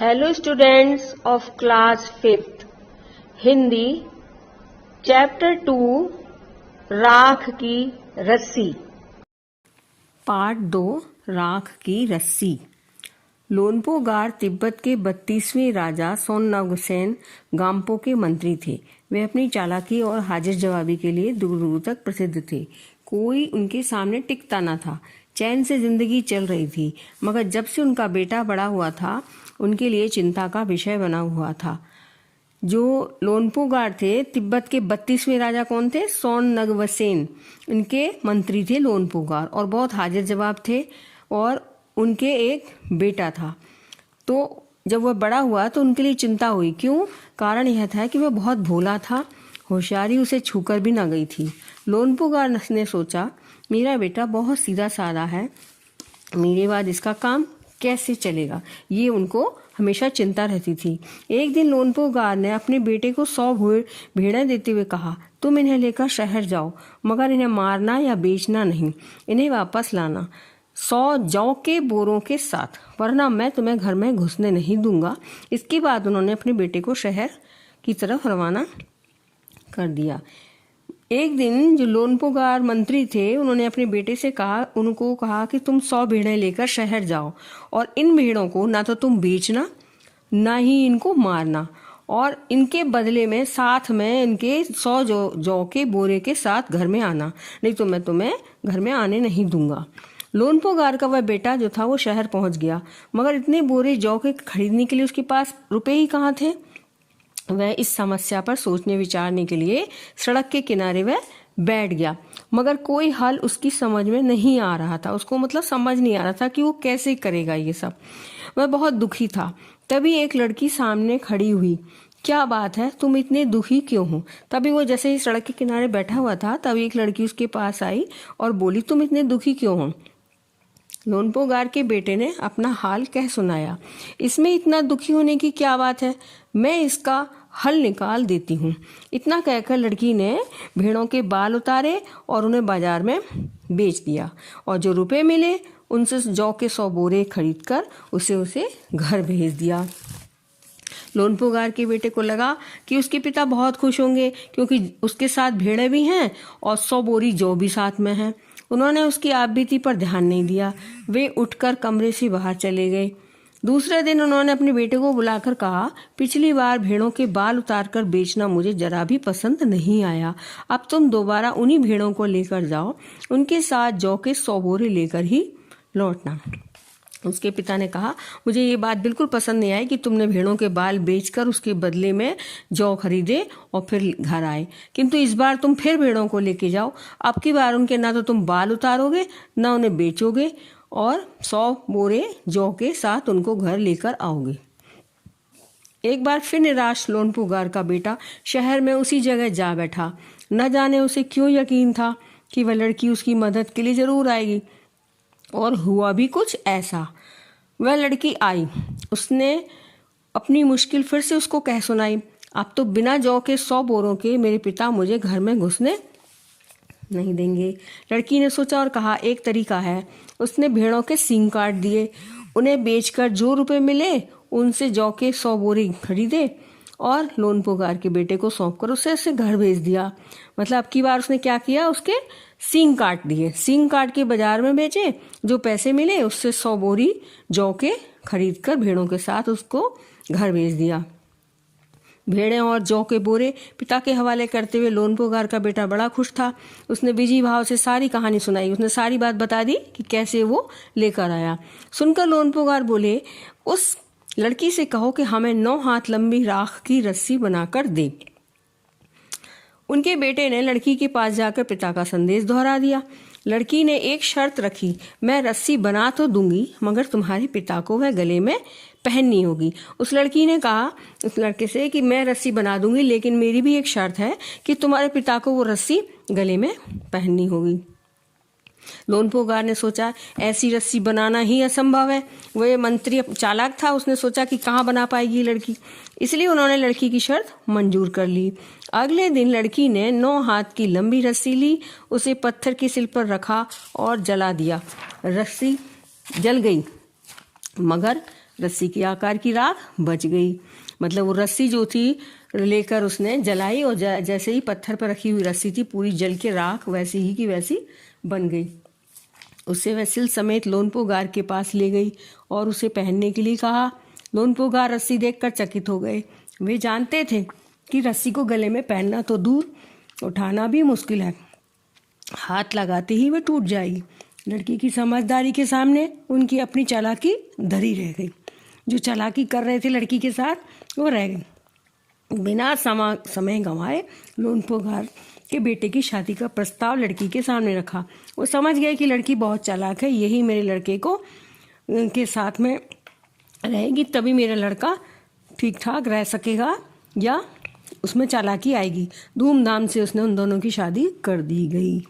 Hello students of class 5th Hindi chapter 2 राख की रस्सी। पार्ट 2 राख की रस्सी। लोनपो गार तिब्बत के 32वें राजा सोननागसेन गाम्पो के मंत्री थे। वे अपनी चालाकी और हाजिर जवाबी के लिए दूर दूर तक प्रसिद्ध थे। कोई उनके सामने टिकता न था। चैन से जिंदगी चल रही थी, मगर जब से उनका बेटा बड़ा हुआ था उनके लिए चिंता का विषय बना हुआ था। जो लोनपो गार थे, तिब्बत के 32वें राजा कौन थे? सोननागसेन। उनके मंत्री थे लोनपो गार और बहुत हाजिर जवाब थे और उनके एक बेटा था। तो जब वह बड़ा हुआ तो उनके लिए चिंता हुई। क्यों? कारण यह था कि वह बहुत भोला था, होशियारी उसे छूकर भी न गई थी। लोनपो गार ने सोचा, मेरा बेटा बहुत सीधा साधा है, मेरे बाद इसका काम कैसे चलेगा, ये उनको हमेशा चिंता रहती थी। एक दिन लोनपो गार ने अपने बेटे को 100 भेड़ें देते हुए कहा, तुम इन्हें लेकर शहर जाओ, मगर इन्हें मारना या बेचना नहीं, इन्हें वापस लाना 100 जौ के बोरों के साथ, वरना मैं तुम्हें घर में घुसने नहीं दूंगा। इसके बाद उन्होंने अपने बेटे को शहर की तरफ रवाना कर दिया। एक दिन जो लोनपो गार मंत्री थे, उन्होंने अपने बेटे से उनको कहा कि तुम 100 भेड़ें लेकर शहर जाओ और इन भेड़ों को ना तो तुम बेचना ना ही इनको मारना, और इनके बदले में साथ में इनके 100 जौ के बोरे के साथ घर में आना, नहीं तो मैं तुम्हें घर में आने नहीं दूंगा। लोनपो गार का वह बेटा जो था वो शहर पहुंच गया, मगर इतने बोरे जौ के खरीदने के लिए उसके पास रुपए ही कहाँ थे। वह इस समस्या पर सोचने विचारने के लिए सड़क के किनारे वह बैठ गया, मगर कोई हल उसकी समझ में नहीं आ रहा था। उसको समझ नहीं आ रहा था कि वो कैसे करेगा ये सब। वह बहुत दुखी था। तभी एक लड़की सामने खड़ी हुई। क्या बात है, तुम इतने दुखी क्यों हो? तभी वो जैसे ही सड़क के किनारे बैठा हुआ था, तभी एक लड़की उसके पास आई और बोली, तुम इतने दुखी क्यों हो? लोनपो गार के बेटे ने अपना हाल कह सुनाया। इसमें इतना दुखी होने की क्या बात है, मैं इसका हल निकाल देती हूँ। इतना कहकर लड़की ने भेड़ों के बाल उतारे और उन्हें बाजार में बेच दिया, और जो रुपए मिले उनसे जौ के 100 बोरे खरीदकर उसे घर भेज दिया। लोनपो गार के बेटे को लगा कि उसके पिता बहुत खुश होंगे, क्योंकि उसके साथ भेड़ें भी हैं और 100 बोरी जौ भी साथ में है। उन्होंने उसकी आपबीती पर ध्यान नहीं दिया। वे उठकर कमरे से बाहर चले गए। दूसरे दिन उन्होंने अपने बेटे को बुलाकर कहा, पिछली बार भेड़ों के बाल उतारकर बेचना मुझे जरा भी पसंद नहीं आया। अब तुम दोबारा उन्हीं भेड़ों को लेकर जाओ, उनके साथ जौ के 100 बोरे लेकर ही लौटना। उसके पिता ने कहा, मुझे ये बात बिल्कुल पसंद नहीं आई कि तुमने भेड़ों के बाल बेचकर उसके बदले में जौ खरीदे और फिर घर आए, किंतु इस बार तुम फिर भेड़ों को लेके जाओ। अब की बार उनके ना तो तुम बाल उतारोगे ना उन्हें बेचोगे, और 100 बोरे जौ के साथ उनको घर लेकर आओगे। एक बार फिर निराश लोनपो गार का बेटा शहर में उसी जगह जा बैठा। न जाने उसे क्यों यकीन था कि वह लड़की उसकी मदद के लिए जरूर आएगी, और हुआ भी कुछ ऐसा। वह लड़की आई। उसने अपनी मुश्किल फिर से उसको कह सुनाई। अब तो बिना जौ के 100 बोरों के मेरे पिता मुझे घर में घुसने नहीं देंगे। लड़की ने सोचा और कहा, एक तरीका है। उसने भेड़ों के सींग काट दिए, उन्हें बेचकर जो रुपए मिले उनसे जौ के 100 बोरे खरीदे और लोनपो गार के बेटे को सौंपकर उसे घर भेज दिया। मतलब अब की बार उसने क्या किया, उसके सींग काट दिए, सींग काट के बाजार में बेचे, जो पैसे मिले उससे 100 बोरी जौ के खरीद कर भेड़ों के साथ उसको घर भेज दिया। भेड़ें और जौ के बोरे पिता के हवाले करते हुए लोनपो गार का बेटा बड़ा खुश था। उसने विजयी भाव से सारी कहानी सुनाई। उसने सारी बात बता दी कि कैसे वो लेकर आया। सुनकर लोनपो गार बोले, उस लड़की से कहो कि हमें 9 हाथ लंबी राख की रस्सी बनाकर दे। उनके बेटे ने लड़की के पास जाकर पिता का संदेश दोहरा दिया। लड़की ने एक शर्त रखी, मैं रस्सी बना तो दूंगी, मगर तुम्हारे पिता को वह गले में पहननी होगी। उस लड़की ने कहा उस लड़के से कि मैं रस्सी बना दूंगी, लेकिन मेरी भी एक शर्त है कि तुम्हारे पिता को वो रस्सी गले में पहननी होगी। लोनपो गार ने सोचा, ऐसी रस्सी बनाना ही असंभव है। वह मंत्री चालाक था, उसने सोचा कि कहाँ बना पाएगी लड़की, इसलिए उन्होंने लड़की की शर्त मंजूर कर ली। अगले दिन लड़की ने 9 हाथ की लंबी रस्सी ली, उसे पत्थर की सिल पर रखा और जला दिया। रस्सी जल गई, मगर रस्सी के आकार की राख बच गई। मतलब वो रस्सी जो थी लेकर उसने जलाई और जैसे ही पत्थर पर रखी हुई रस्सी थी पूरी जल के राख वैसी ही की वैसी बन गई। उससे वह सिल समेत लोनपोगार के पास ले गई और उसे पहनने के लिए कहा। लोनपोगार रस्सी देखकर चकित हो गए। वे जानते थे कि रस्सी को गले में पहनना तो दूर, उठाना भी मुश्किल है, हाथ लगाते ही वह टूट जाएगी। लड़की की समझदारी के सामने उनकी अपनी चालाकी धरी रह गई। जो चालाकी कर रहे थे लड़की के साथ वो रह गई। बिना समय गंवाए लोनपोगार के बेटे की शादी का प्रस्ताव लड़की के सामने रखा। वो समझ गए कि लड़की बहुत चालाक है, यही मेरे लड़के को के साथ में रहेगी तभी मेरा लड़का ठीक ठाक रह सकेगा या उसमें चालाकी आएगी। धूमधाम से उसने उन दोनों की शादी कर दी गई।